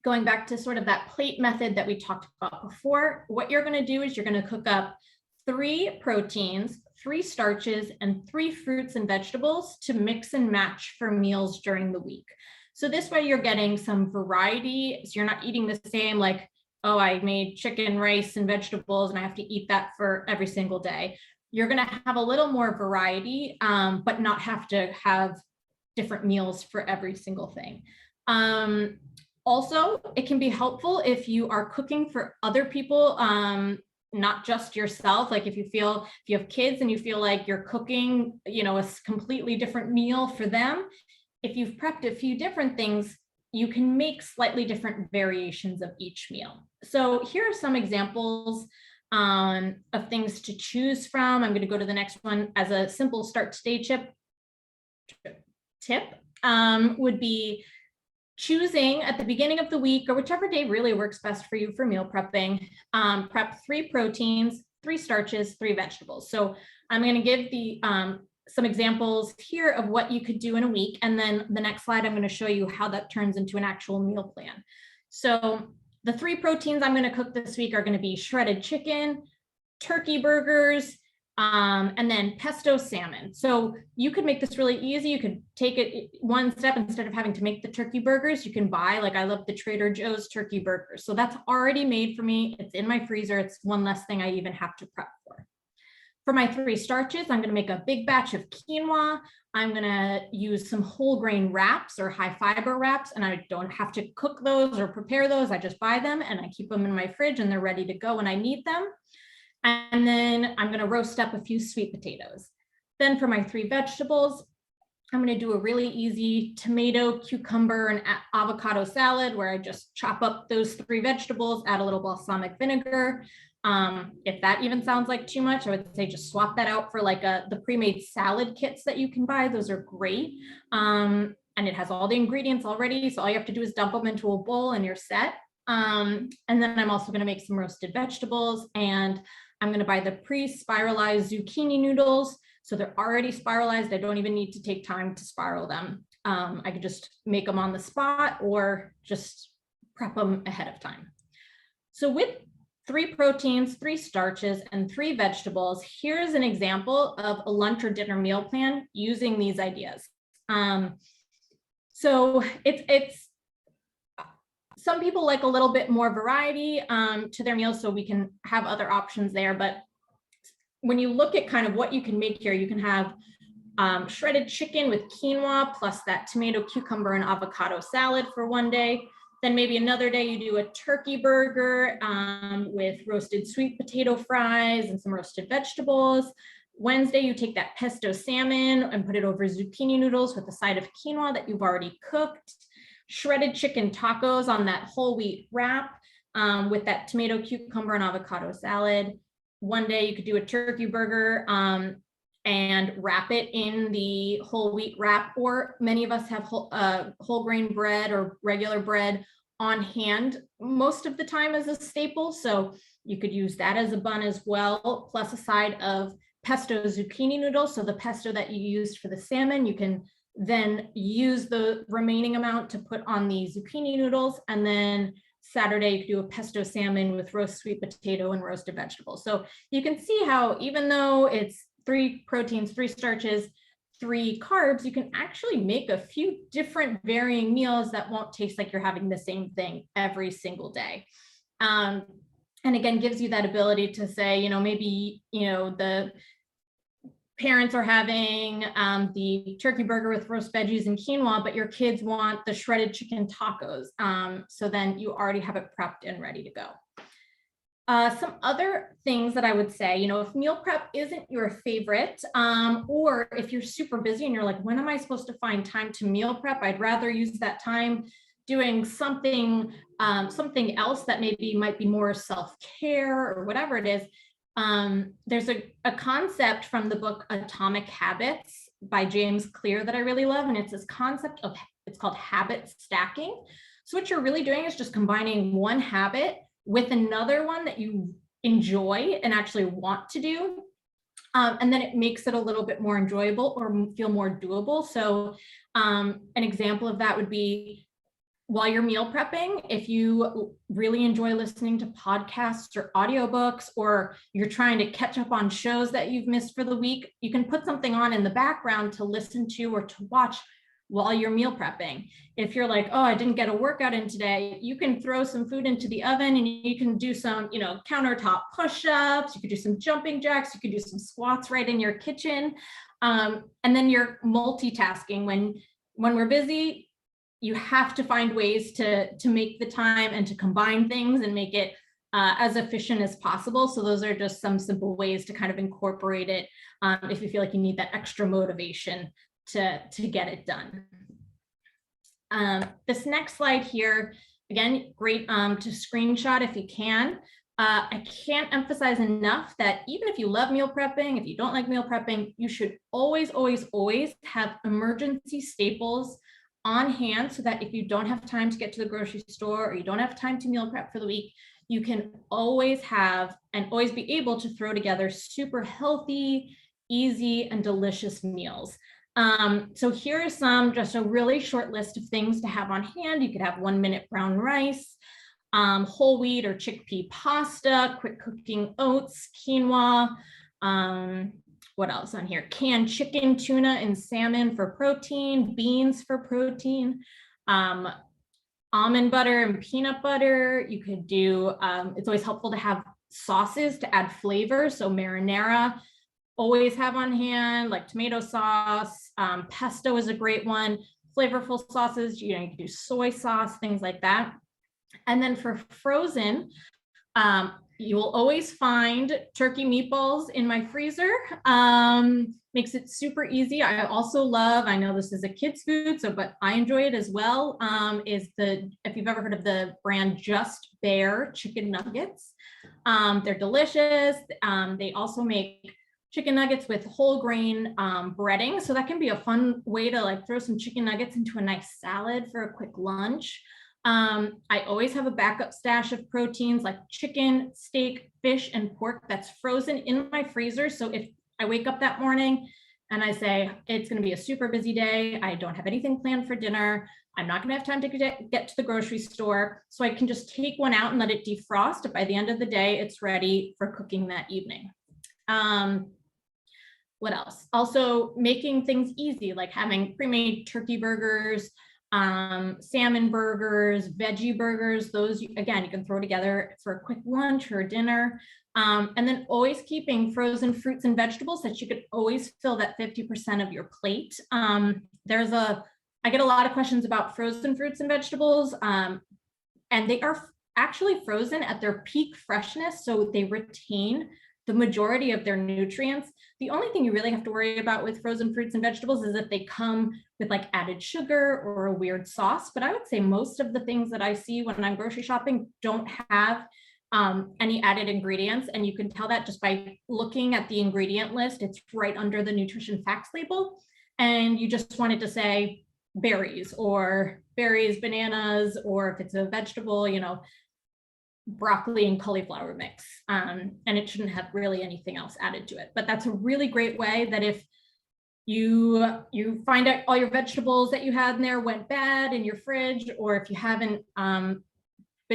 going back to sort of that plate method that we talked about before, what you're gonna do is you're gonna cook up 3 proteins, 3 starches, and 3 fruits and vegetables to mix and match for meals during the week. So this way you're getting some variety, so you're not eating the same, like, oh, I made chicken, rice, and vegetables, and I have to eat that for every single day. You're gonna have a little more variety, but not have to have different meals for every single thing. Also, it can be helpful if you are cooking for other people, not just yourself. Like if you have kids and you feel like you're cooking, a completely different meal for them, if you've prepped a few different things, you can make slightly different variations of each meal. So here are some examples of things to choose from. I'm going to go to the next one. As a simple start to day tip would be choosing at the beginning of the week or whichever day really works best for you for meal prepping, prep 3 proteins, 3 starches, 3 vegetables. So I'm going to give the some examples here of what you could do in a week. And then the next slide, I'm going to show you how that turns into an actual meal plan. So the 3 proteins I'm going to cook this week are going to be shredded chicken, turkey burgers, and then pesto salmon. So you could make this really easy. You could take it one step. Instead of having to make the turkey burgers, you can buy, like I love the Trader Joe's turkey burgers. So that's already made for me. It's in my freezer. It's one less thing I even have to prep for. For my 3 starches, I'm going to make a big batch of quinoa. I'm going to use some whole grain wraps or high fiber wraps, and I don't have to cook those or prepare those. I just buy them and I keep them in my fridge and they're ready to go when I need them. And then I'm going to roast up a few sweet potatoes. Then for my 3 vegetables, I'm going to do a really easy tomato, cucumber, and avocado salad where I just chop up those 3 vegetables, add a little balsamic vinegar. If that even sounds like too much, I would say just swap that out for like the pre-made salad kits that you can buy. Those are great. And it has all the ingredients already. So all you have to do is dump them into a bowl and you're set. And then I'm also going to make some roasted vegetables, and I'm going to buy the pre-spiralized zucchini noodles. So they're already spiralized. I don't even need to take time to spiral them. I could just make them on the spot or just prep them ahead of time. So with 3 proteins, 3 starches, and 3 vegetables, here's an example of a lunch or dinner meal plan using these ideas. So it's some people like a little bit more variety to their meals, so we can have other options there. But when you look at kind of what you can make here, you can have shredded chicken with quinoa plus that tomato, cucumber, and avocado salad for one day. Then maybe another day you do a turkey burger with roasted sweet potato fries and some roasted vegetables. Wednesday, you take that pesto salmon and put it over zucchini noodles with a side of quinoa that you've already cooked. Shredded chicken tacos on that whole wheat wrap with that tomato, cucumber, and avocado salad. One day you could do a turkey burger and wrap it in the whole wheat wrap, or many of us have whole grain bread or regular bread on hand most of the time as a staple. So you could use that as a bun as well, plus a side of pesto zucchini noodles. So the pesto that you used for the salmon, you can then use the remaining amount to put on the zucchini noodles. And then Saturday, you could do a pesto salmon with roast sweet potato and roasted vegetables. So you can see how, even though it's 3 proteins, 3 starches, 3 carbs, you can actually make a few different varying meals that won't taste like you're having the same thing every single day. And again, gives you that ability to say, maybe, the parents are having the turkey burger with roast veggies and quinoa, but your kids want the shredded chicken tacos. So then you already have it prepped and ready to go. Some other things that I would say, if meal prep isn't your favorite, or if you're super busy and you're like, when am I supposed to find time to meal prep? I'd rather use that time doing something else that maybe might be more self-care or whatever it is. There's a concept from the book Atomic Habits by James Clear that I really love. And it's this concept of, it's called habit stacking. So what you're really doing is just combining one habit with another one that you enjoy and actually want to do. And then it makes it a little bit more enjoyable or feel more doable. So an example of that would be while you're meal prepping, if you really enjoy listening to podcasts or audiobooks, or you're trying to catch up on shows that you've missed for the week, you can put something on in the background to listen to or to watch while you're meal prepping. If you're like, oh, I didn't get a workout in today, you can throw some food into the oven and you can do some, countertop push-ups, you could do some jumping jacks, you could do some squats right in your kitchen. And then you're multitasking. When we're busy, you have to find ways to make the time and to combine things and make it as efficient as possible. So those are just some simple ways to kind of incorporate it if you feel like you need that extra motivation to get it done. This next slide here, again, great to screenshot if you can. I can't emphasize enough that even if you love meal prepping, if you don't like meal prepping, you should always, always, always have emergency staples on hand so that if you don't have time to get to the grocery store or you don't have time to meal prep for the week, you can always have and always be able to throw together super healthy, easy, and delicious meals. So here is just a really short list of things to have on hand. You could have 1 minute brown rice, whole wheat or chickpea pasta, quick cooking oats, quinoa, what else on here? Canned chicken, tuna, and salmon for protein, beans for protein, almond butter and peanut butter. You could do, it's always helpful to have sauces to add flavor. So marinara, always have on hand, like tomato sauce, pesto is a great one, flavorful sauces, you can do soy sauce, things like that. And then for frozen, you will always find turkey meatballs in my freezer. Makes it super easy. I also love, I know this is a kid's food, but I enjoy it as well, if you've ever heard of the brand Just Bare chicken nuggets. They're delicious. They also make chicken nuggets with whole grain breading. So that can be a fun way to throw some chicken nuggets into a nice salad for a quick lunch. I always have a backup stash of proteins like chicken, steak, fish, and pork that's frozen in my freezer. So if I wake up that morning and I say, it's going to be a super busy day, I don't have anything planned for dinner, I'm not going to have time to get to the grocery store, so I can just take one out and let it defrost. By the end of the day, it's ready for cooking that evening. What else? Also making things easy, like having pre-made turkey burgers, salmon burgers, veggie burgers. Those, again, you can throw together for a quick lunch or dinner. And then always keeping frozen fruits and vegetables that you could always fill that 50% of your plate. I get a lot of questions about frozen fruits and vegetables, and they are actually frozen at their peak freshness, so they retain the majority of their nutrients. The only thing you really have to worry about with frozen fruits and vegetables is that they come with added sugar or a weird sauce. But I would say most of the things that I see when I'm grocery shopping don't have any added ingredients. And you can tell that just by looking at the ingredient list. It's right under the nutrition facts label. And you just want it to say berries, bananas, or if it's a vegetable, broccoli and cauliflower mix, and it shouldn't have really anything else added to it. But that's a really great way that if you find out all your vegetables that you had in there went bad in your fridge, or if you haven't been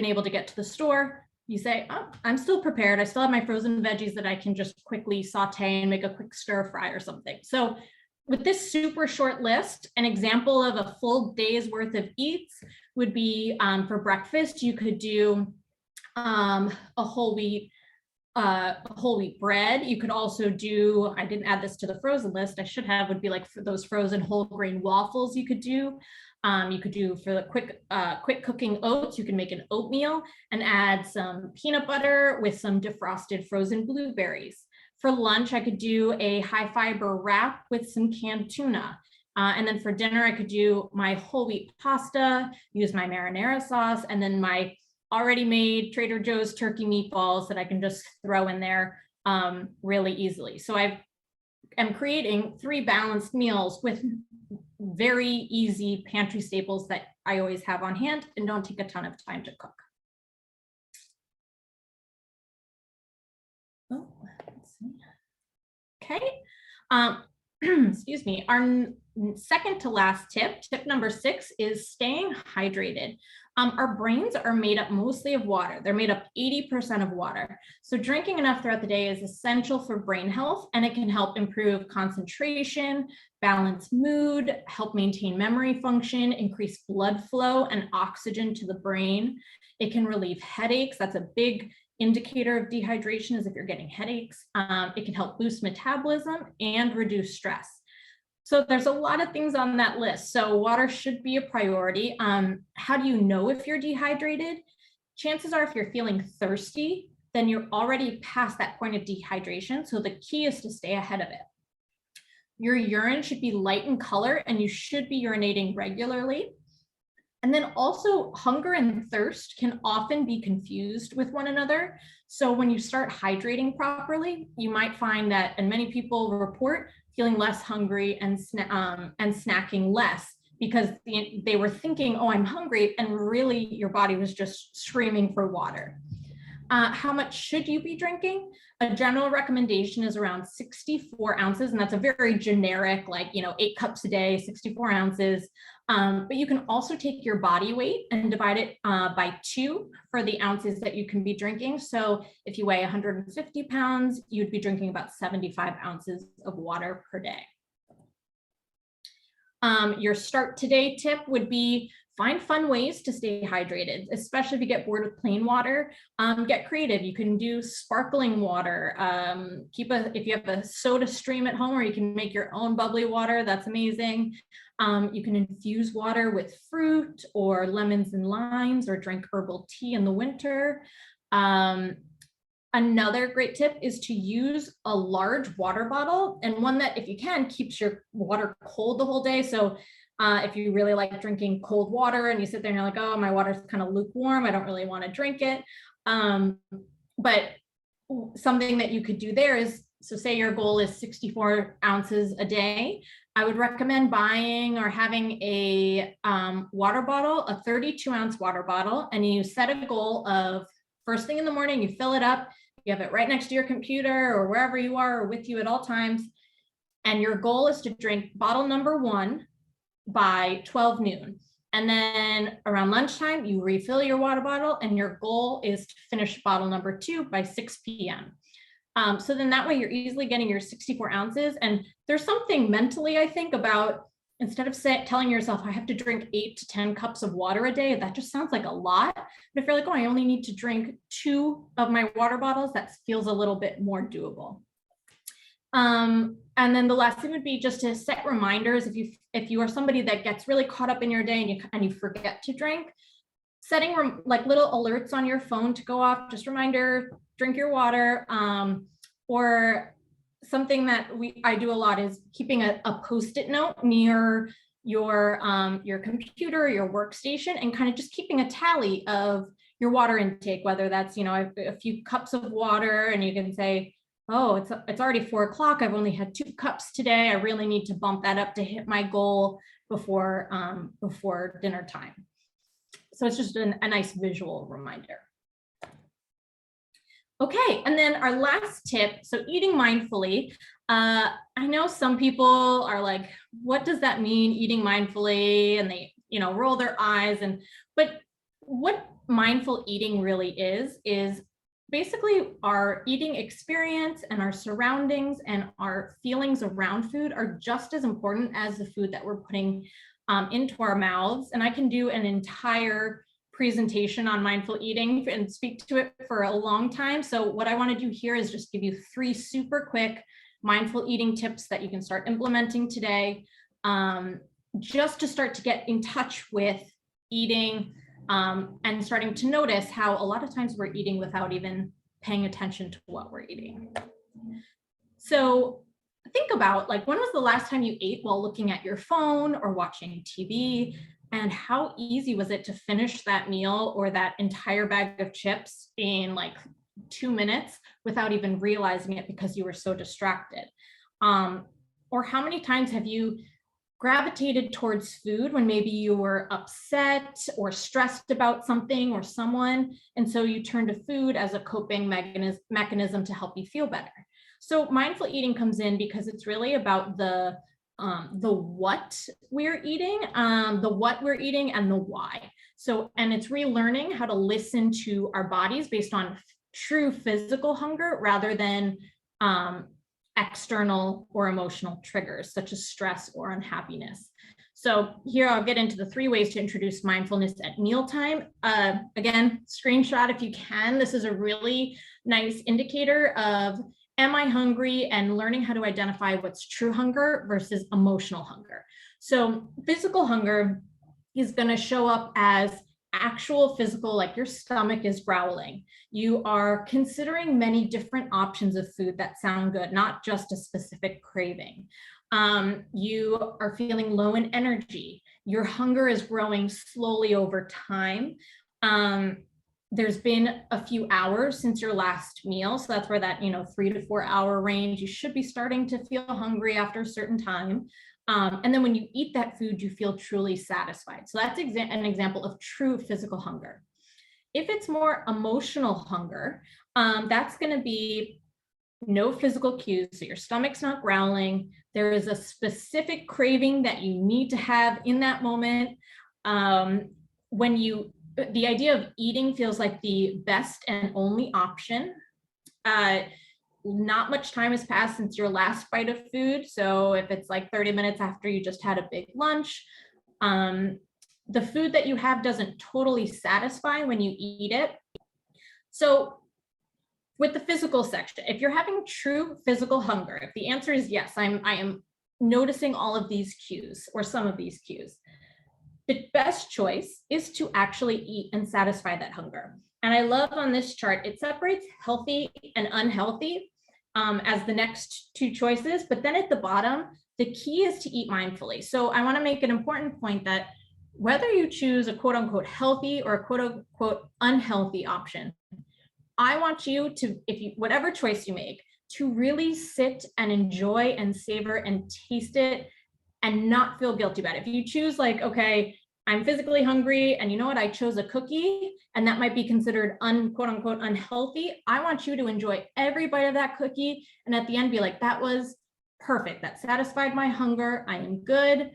able to get to the store, you say, oh, I'm still prepared. I still have my frozen veggies that I can just quickly saute and make a quick stir fry or something. So with this super short list, an example of a full day's worth of eats would be for breakfast, you could do a whole wheat bread. You could also do, I didn't add this to the frozen list, I should have, would be for those frozen whole grain waffles you could do. You could do for the quick cooking oats, you can make an oatmeal and add some peanut butter with some defrosted frozen blueberries. For lunch, I could do a high fiber wrap with some canned tuna. And then for dinner, I could do my whole wheat pasta, use my marinara sauce, and then my already made Trader Joe's turkey meatballs that I can just throw in there really easily. So I've am creating 3 balanced meals with very easy pantry staples that I always have on hand and don't take a ton of time to cook. Oh, let's see. Okay. Excuse me. Our second to last tip, tip number 6, is staying hydrated. Our brains are made up mostly of water. They're made up 80% of water. So drinking enough throughout the day is essential for brain health, and it can help improve concentration, balance mood, help maintain memory function, increase blood flow and oxygen to the brain. It can relieve headaches. That's a big indicator of dehydration, is if you're getting headaches. It can help boost metabolism and reduce stress. So there's a lot of things on that list. So water should be a priority. How do you know if you're dehydrated? Chances are if you're feeling thirsty, then you're already past that point of dehydration. So the key is to stay ahead of it. Your urine should be light in color and you should be urinating regularly. And then also hunger and thirst can often be confused with one another. So when you start hydrating properly, you might find that, and many people report feeling less hungry and snacking less because they were thinking, oh, I'm hungry, and really your body was just screaming for water. How much should you be drinking? A general recommendation is around 64 ounces, and that's a very generic, like, 8 cups a day, 64 ounces. But you can also take your body weight and divide it by 2 for the ounces that you can be drinking. So if you weigh 150 pounds, you'd be drinking about 75 ounces of water per day. Your start today tip would be find fun ways to stay hydrated, especially if you get bored with plain water. Get creative. You can do sparkling water. If you have a soda stream at home, or you can make your own bubbly water, that's amazing. You can infuse water with fruit or lemons and limes, or drink herbal tea in the winter. Another great tip is to use a large water bottle, and one that, if you can, keeps your water cold the whole day. So if you really like drinking cold water and you sit there and you're like, oh, my water's kind of lukewarm, I don't really want to drink it. But something that you could do there is, so say your goal is 64 ounces a day, I would recommend buying or having a water bottle, a 32-ounce water bottle, and you set a goal of first thing in the morning, you fill it up, you have it right next to your computer or wherever you are, or with you at all times. And your goal is to drink bottle number 1 by 12 noon. And then around lunchtime, you refill your water bottle, and your goal is to finish bottle number 2 by 6 p.m. So then that way you're easily getting your 64 ounces. And there's something mentally, I think, about, instead of telling yourself, I have to drink 8 to 10 cups of water a day, that just sounds like a lot. But if you're like, oh, I only need to drink 2 of my water bottles, that feels a little bit more doable. And then the last thing would be just to set reminders. If you are somebody that gets really caught up in your day and you forget to drink, setting like little alerts on your phone to go off, just reminder, drink your water. Or something that I do a lot is keeping a Post-it note near your computer or your workstation, and kind of just keeping a tally of your water intake, whether that's, a few cups of water, and you can say, oh, it's already 4 o'clock. I've only had 2 cups today. I really need to bump that up to hit my goal before dinner time. So it's just a nice visual reminder. Okay, and then our last tip, so eating mindfully. I know some people are like, what does that mean, eating mindfully? And they, roll their eyes. But what mindful eating really is basically our eating experience, and our surroundings and our feelings around food are just as important as the food that we're putting into our mouths. And I can do an entire presentation on mindful eating and speak to it for a long time. So what I want to do here is just give you 3 super quick mindful eating tips that you can start implementing today, just to start to get in touch with eating, and starting to notice how a lot of times we're eating without even paying attention to what we're eating. So think about, like, when was the last time you ate while looking at your phone or watching TV? And how easy was it to finish that meal or that entire bag of chips in like 2 minutes without even realizing it because you were so distracted? Or how many times have you gravitated towards food when maybe you were upset or stressed about something or someone, and so you turn to food as a coping mechanism to help you feel better? So mindful eating comes in because it's really about the what we're eating, and the why. So, and it's relearning how to listen to our bodies based on true physical hunger rather than external or emotional triggers such as stress or unhappiness. So here I'll get into the 3 ways to introduce mindfulness at mealtime. Again, screenshot if you can. This is a really nice indicator of, am I hungry, and learning how to identify what's true hunger versus emotional hunger. So physical hunger is going to show up as actual physical, like your stomach is growling. You are considering many different options of food that sound good, not just a specific craving. You are feeling low in energy. Your hunger is growing slowly over time. There's been a few hours since your last meal. So that's where that, 3 to 4 hour range, you should be starting to feel hungry after a certain time. And then when you eat that food, you feel truly satisfied. So that's an example of true physical hunger. If it's more emotional hunger, that's going to be no physical cues. So your stomach's not growling. There is a specific craving that you need to have in that moment. The idea of eating feels like the best and only option. Not much time has passed since your last bite of food. So if it's like 30 minutes after you just had a big lunch, the food that you have doesn't totally satisfy when you eat it. So with the physical section, if you're having true physical hunger, if the answer is yes, I am noticing all of these cues or some of these cues, the best choice is to actually eat and satisfy that hunger. And I love on this chart, it separates healthy and unhealthy as the next 2 choices. But then at the bottom, the key is to eat mindfully. So I want to make an important point that whether you choose a quote unquote healthy or a quote unquote unhealthy option, I want you to, whatever choice you make, to really sit and enjoy and savor and taste it and not feel guilty about it. If you choose like, okay, I'm physically hungry and you know what, I chose a cookie and that might be considered quote unquote unhealthy, I want you to enjoy every bite of that cookie and at the end be like, that was perfect. That satisfied my hunger. I am good.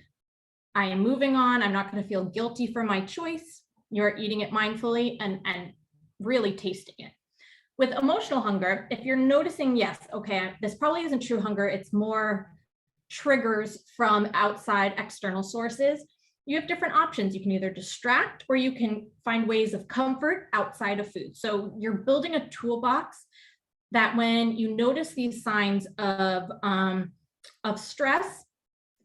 I am moving on. I'm not going to feel guilty for my choice. You're eating it mindfully and really tasting it. With emotional hunger, if you're noticing, yes, okay, this probably isn't true hunger, it's more triggers from outside external sources, you have different options. You can either distract or you can find ways of comfort outside of food. So you're building a toolbox that when you notice these signs of stress,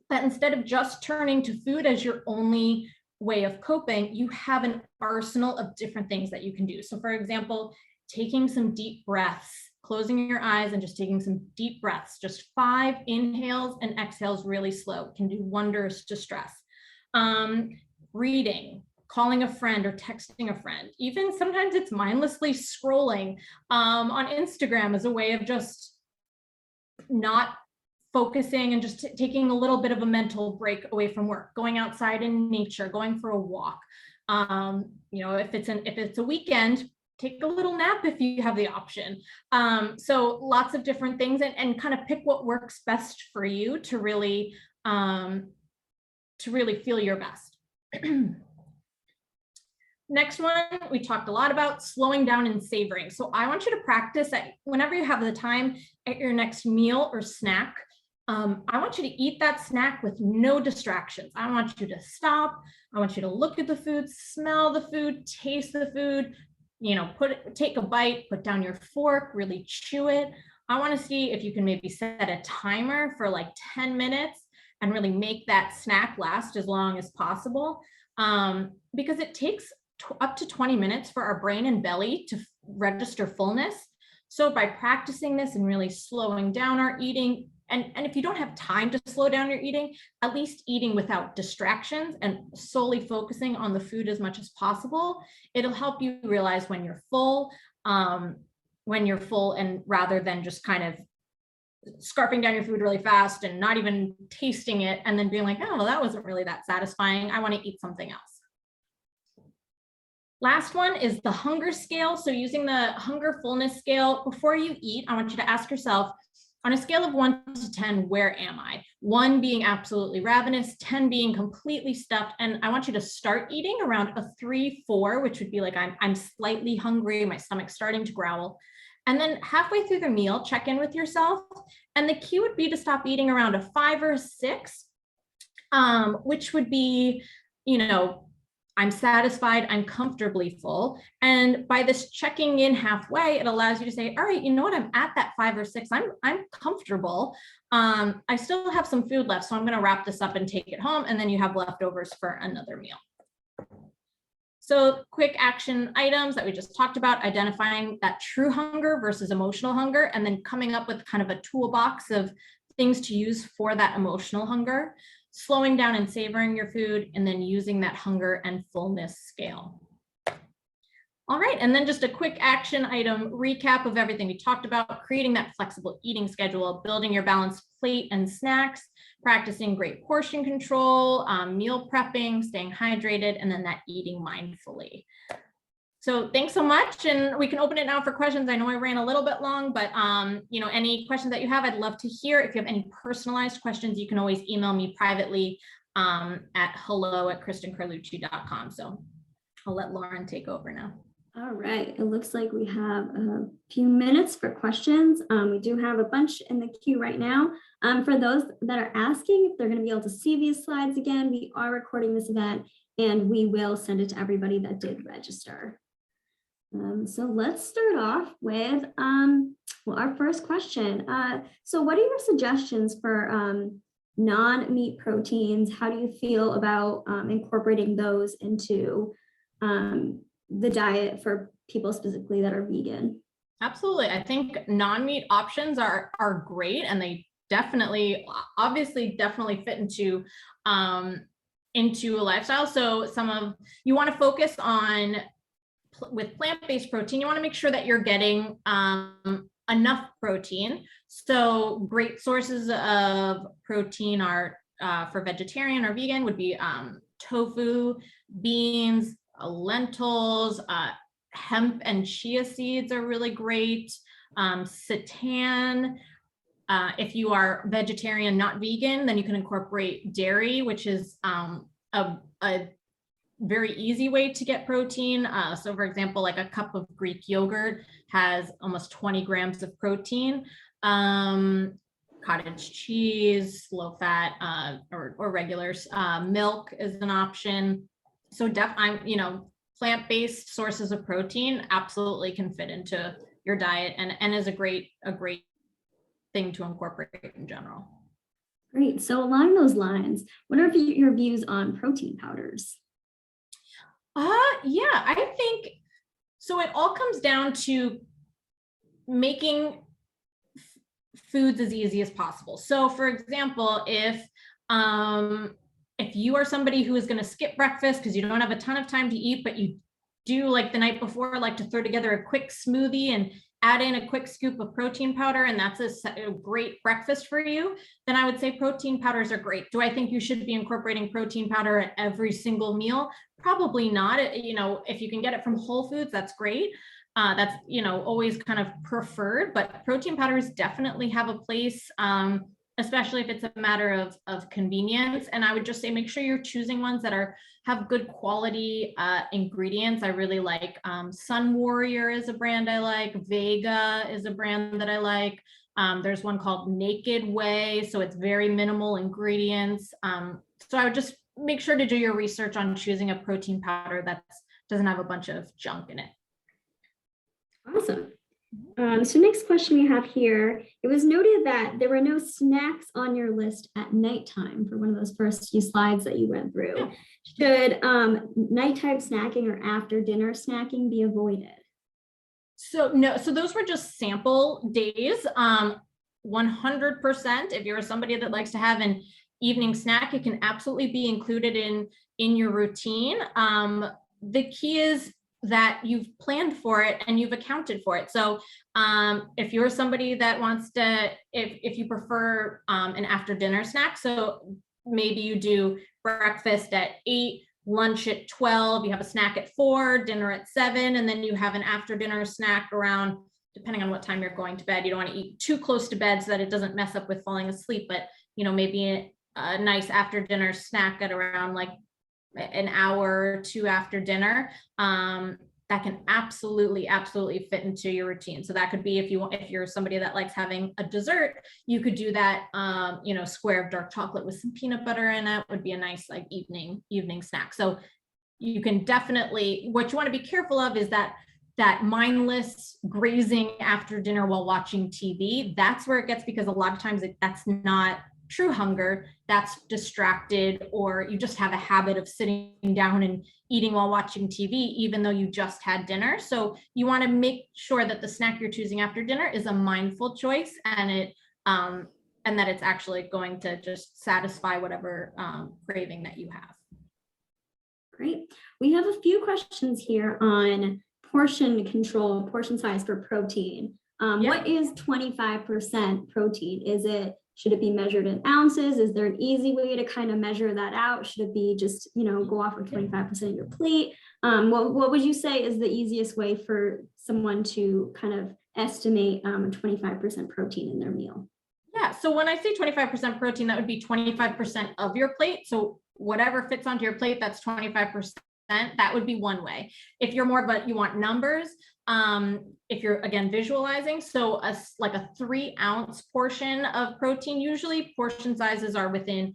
that instead of just turning to food as your only way of coping, you have an arsenal of different things that you can do. So for example, taking some deep breaths, closing your eyes and just taking some deep breaths, just 5 inhales and exhales really slow, can do wonders to stress. Reading, calling a friend or texting a friend, even sometimes it's mindlessly scrolling on Instagram as a way of just not focusing and just taking a little bit of a mental break away from work, going outside in nature, going for a walk. If it's a weekend, take a little nap if you have the option. So lots of different things and kind of pick what works best for you to really feel your best. Next one, we talked a lot about slowing down and savoring. So I want you to practice that whenever you have the time at your next meal or snack, I want you to eat that snack with no distractions. I want you to stop. I want you to look at the food, smell the food, taste the food, take a bite, put down your fork, really chew it. I want to see if you can maybe set a timer for like 10 minutes and really make that snack last as long as possible. Because it takes up to 20 minutes for our brain and belly to register fullness. So by practicing this and really slowing down our eating, and if you don't have time to slow down your eating, at least eating without distractions and solely focusing on the food as much as possible, it'll help you realize when you're full and rather than just kind of scarfing down your food really fast and not even tasting it, and then being like, oh, well, that wasn't really that satisfying. I want to eat something else. Last one is the hunger scale. So using the hunger fullness scale, before you eat, I want you to ask yourself, on a scale of 1 to 10, where am I? 1 being absolutely ravenous, 10 being completely stuffed. And I want you to start eating around a 3, 4, which would be like, I'm slightly hungry, my stomach's starting to growl. And then halfway through the meal, check in with yourself. And the key would be to stop eating around a 5 or 6, which would be, you know, I'm satisfied, I'm comfortably full. And by this checking in halfway, it allows you to say, all right, you know what, I'm at that 5 or 6, I'm comfortable. I still have some food left, so I'm gonna wrap this up and take it home. And then you have leftovers for another meal. So quick action items that we just talked about, identifying that true hunger versus emotional hunger, and then coming up with kind of a toolbox of things to use for that emotional hunger, slowing down and savoring your food, and then using that hunger and fullness scale. All right, and then just a quick action item recap of everything we talked about: creating that flexible eating schedule, building your balanced plate and snacks, practicing great portion control, meal prepping, staying hydrated, and then that eating mindfully. So thanks so much, and we can open it now for questions. I know I ran a little bit long, but you know, any questions that you have, I'd love to hear. If you have any personalized questions, you can always email me privately at hello@KristenCarlucci.com. So I'll let Lauren take over now. All right, it looks like we have a few minutes for questions. We do have a bunch in the queue right now. For those that are asking if they're going to be able to see these slides again, we are recording this event and we will send it to everybody that did register. So let's start off with well, our first question. So what are your suggestions for non-meat proteins? How do you feel about incorporating those into the diet for people specifically that are vegan? Absolutely. I think non-meat options are great, and they definitely, obviously fit into a lifestyle. So you want to focus on, with plant-based protein, you want to make sure that you're getting enough protein. So great sources of protein are for vegetarian or vegan would be tofu, beans, lentils, hemp and chia seeds are really great. Seitan. If you are vegetarian, not vegan, then you can incorporate dairy, which is a very easy way to get protein. So for example, like a cup of Greek yogurt has almost 20 grams of protein. Cottage cheese, low fat, or regular milk is an option. So plant-based sources of protein absolutely can fit into your diet and is a great thing to incorporate in general. Great. So along those lines, what are your views on protein powders? Yeah, I think so. It all comes down to making foods as easy as possible. So for example, if you are somebody who is going to skip breakfast because you don't have a ton of time to eat, but you do, like the night before, like to throw together a quick smoothie and add in a quick scoop of protein powder, and that's a great breakfast for you, then I would say protein powders are great. Do I think you should be incorporating protein powder at every single meal? Probably not. If you can get it from Whole Foods, that's great. That's, always kind of preferred, but protein powders definitely have a place, especially if it's a matter of convenience. And I would just say, make sure you're choosing ones that have good quality ingredients. I really like Sun Warrior is a brand I like. Vega is a brand that I like. There's one called Naked Way, so it's very minimal ingredients. So I would just make sure to do your research on choosing a protein powder that doesn't have a bunch of junk in it. Awesome. So next question we have here, it was noted that there were no snacks on your list at nighttime for one of those first few slides that you went through. Yeah. Should nighttime snacking or after dinner snacking be avoided? So no, so those were just sample days. 100%, if you're somebody that likes to have an evening snack, it can absolutely be included in your routine. The key is that you've planned for it and you've accounted for it. So if you're somebody that wants to, if you prefer an after dinner snack, so maybe you do breakfast at 8, lunch at 12, you have a snack at 4, dinner at 7, and then you have an after dinner snack around, depending on what time you're going to bed. You don't want to eat too close to bed so that it doesn't mess up with falling asleep, but maybe a nice after dinner snack at around like an hour or 2 after dinner, that can absolutely fit into your routine. So that could be, if you're somebody that likes having a dessert, you could do that, square of dark chocolate with some peanut butter in it would be a nice like evening snack. So you can definitely, what you want to be careful of is that mindless grazing after dinner while watching TV. That's where it gets, because a lot of times that's not true hunger, that's distracted, or you just have a habit of sitting down and eating while watching TV, even though you just had dinner. So you want to make sure that the snack you're choosing after dinner is a mindful choice, and that it's actually going to just satisfy whatever craving that you have. Great. We have a few questions here on portion control, portion size for protein. What is 25% protein? Should it be measured in ounces? Is there an easy way to kind of measure that out? Should it be just, go off of 25% of your plate? What would you say is the easiest way for someone to kind of estimate 25% protein in their meal? Yeah, so when I say 25% protein, that would be 25% of your plate. So whatever fits onto your plate, that's 25%. That would be one way. If you're more of you want numbers, if you're again visualizing, so like a 3-ounce portion of protein, usually portion sizes are within,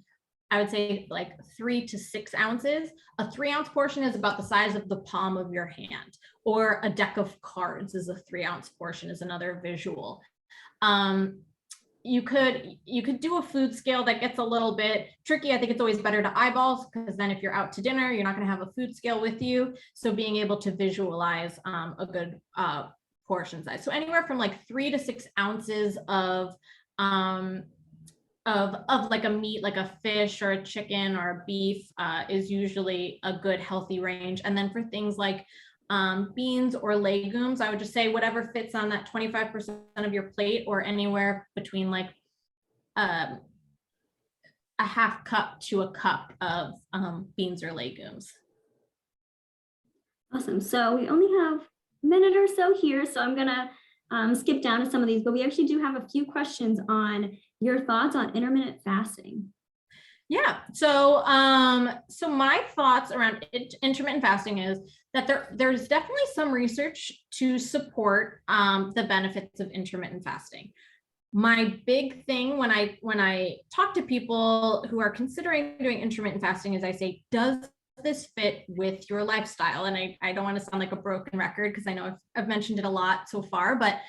I would say, like 3 to 6 ounces. A 3-ounce portion is about the size of the palm of your hand, or a deck of cards is a 3-ounce portion, is another visual. You could do a food scale. That gets a little bit tricky. I think it's always better to eyeballs, because then if you're out to dinner, you're not going to have a food scale with you. So being able to visualize a good portion size. So anywhere from like 3 to 6 ounces of like a meat, like a fish or a chicken or a beef, is usually a good healthy range. And then for things like beans or legumes, I would just say whatever fits on that 25% of your plate, or anywhere between like a half cup to a cup of beans or legumes. Awesome. So we only have a minute or so here, so I'm gonna skip down to some of these, but we actually do have a few questions on your thoughts on intermittent fasting. Yeah. So my thoughts around intermittent fasting is that there's definitely some research to support the benefits of intermittent fasting. My big thing when I talk to people who are considering doing intermittent fasting is I say, does this fit with your lifestyle? And I don't want to sound like a broken record, because I know I've mentioned it a lot so far, but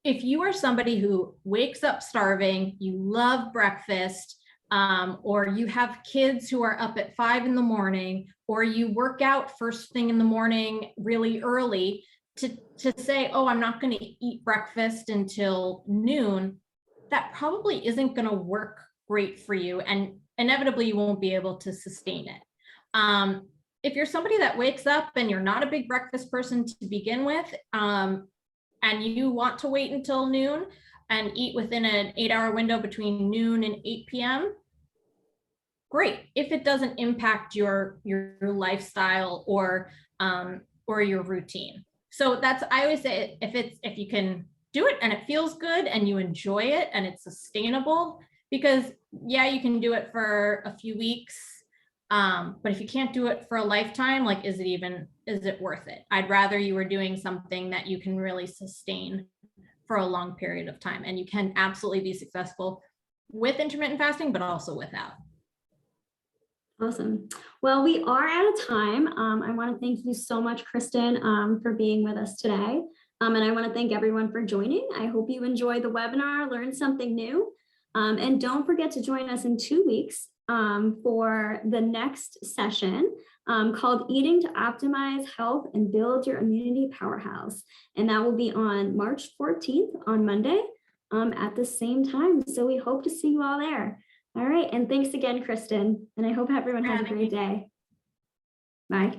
if you are somebody who wakes up starving, you love breakfast, or you have kids who are up at 5 in the morning, or you work out first thing in the morning really early, to say, oh, I'm not going to eat breakfast until noon, that probably isn't going to work great for you, and inevitably you won't be able to sustain it. If you're somebody that wakes up and you're not a big breakfast person to begin with, and you want to wait until noon and eat within an 8-hour window between noon and 8 p.m., great. If it doesn't impact your lifestyle or your routine. So I always say, if you can do it and it feels good and you enjoy it and it's sustainable, because yeah, you can do it for a few weeks, but if you can't do it for a lifetime, like, is it worth it? I'd rather you were doing something that you can really sustain for a long period of time, and you can absolutely be successful with intermittent fasting, but also without. Awesome. Well, we are out of time. I want to thank you so much, Kristen, for being with us today. And I want to thank everyone for joining. I hope you enjoyed the webinar, learned something new. And don't forget to join us in 2 weeks for the next session called Eating to Optimize Health and Build Your Immunity Powerhouse. And that will be on March 14th on Monday at the same time. So we hope to see you all there. All right. And thanks again, Kristen. And I hope everyone has a great day. Bye.